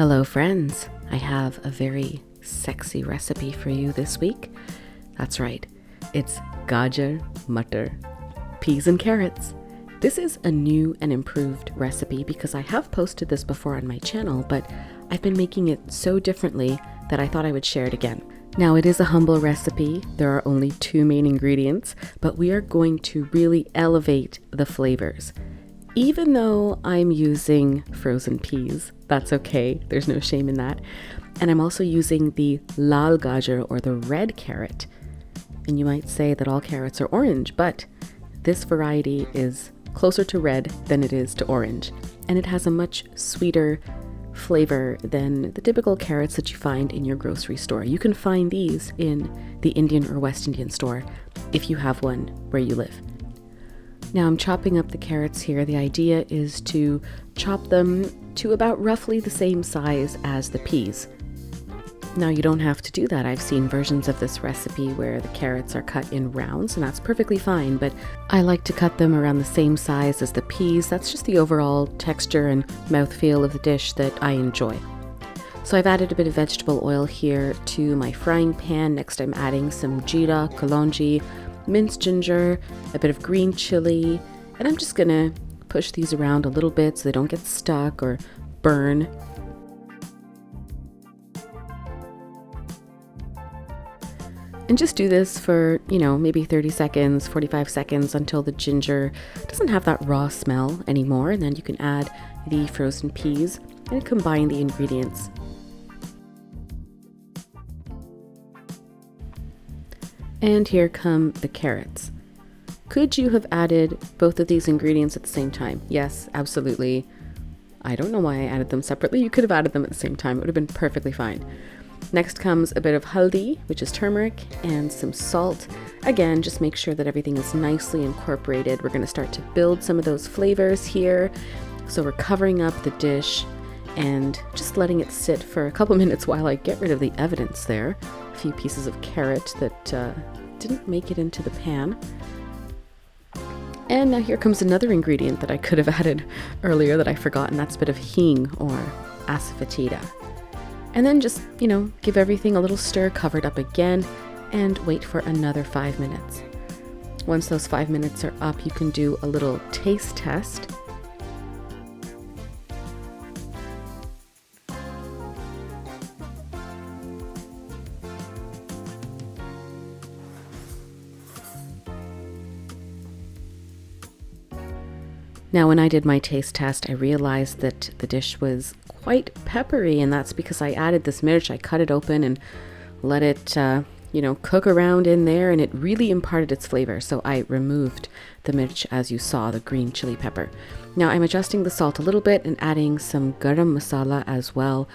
Hello friends, I have a very sexy recipe for you this week. That's right, it's Gajar Matar, peas and carrots. This is a new and improved recipe because I have posted this before on my channel, but I've been making it so differently that I thought I would share it again. Now it is a humble recipe, there are only 2 main ingredients, but we are going to really elevate the flavors. Even though I'm using frozen peas, that's okay, there's no shame in that. And I'm also using the lal gajar, or the red carrot. And you might say that all carrots are orange, but this variety is closer to red than it is to orange. And it has a much sweeter flavor than the typical carrots that you find in your grocery store. You can find these in the Indian or West Indian store if you have one where you live. Now I'm chopping up the carrots here. The idea is to chop them to about roughly the same size as the peas. Now you don't have to do that. I've seen versions of this recipe where the carrots are cut in rounds, and that's perfectly fine, but I like to cut them around the same size as the peas. That's just the overall texture and mouthfeel of the dish that I enjoy. So I've added a bit of vegetable oil here to my frying pan. Next I'm adding some jeera, kalonji, minced ginger, a bit of green chili, and I'm just gonna push these around a little bit so they don't get stuck or burn. And just do this for, maybe 30 seconds, 45 seconds until the ginger doesn't have that raw smell anymore, and then you can add the frozen peas and combine the ingredients. And here come the carrots. Could you have added both of these ingredients at the same time? Yes, absolutely. I don't know why I added them separately. You could have added them at the same time. It would have been perfectly fine. Next comes a bit of haldi, which is turmeric, and some salt. Again, just make sure that everything is nicely incorporated. We're going to start to build some of those flavors here. So we're covering up the dish and just letting it sit for a couple minutes while I get rid of the evidence there. A few pieces of carrot that didn't make it into the pan. And now here comes another ingredient that I could have added earlier that I forgot, and that's a bit of hing, or asafoetida. And then just, give everything a little stir, cover it up again, and wait for another 5 minutes. Once those 5 minutes are up, you can do a little taste test. Now, when I did my taste test, I realized that the dish was quite peppery, and that's because I added this mirch. I cut it open and let it, cook around in there, and it really imparted its flavor. So I removed the mirch, as you saw, the green chili pepper. Now I'm adjusting the salt a little bit and adding some garam masala as well.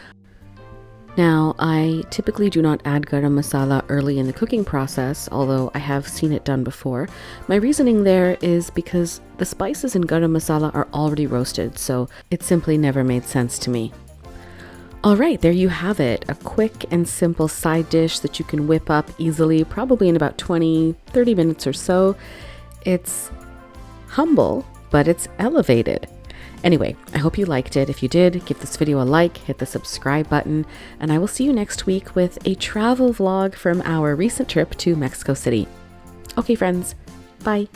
Now, I typically do not add garam masala early in the cooking process, although I have seen it done before. My reasoning there is because the spices in garam masala are already roasted, so it simply never made sense to me. Alright, there you have it, a quick and simple side dish that you can whip up easily, probably in about 20-30 minutes or so. It's humble, but it's elevated. Anyway, I hope you liked it. If you did, give this video a like, hit the subscribe button, and I will see you next week with a travel vlog from our recent trip to Mexico City. Okay, friends, bye.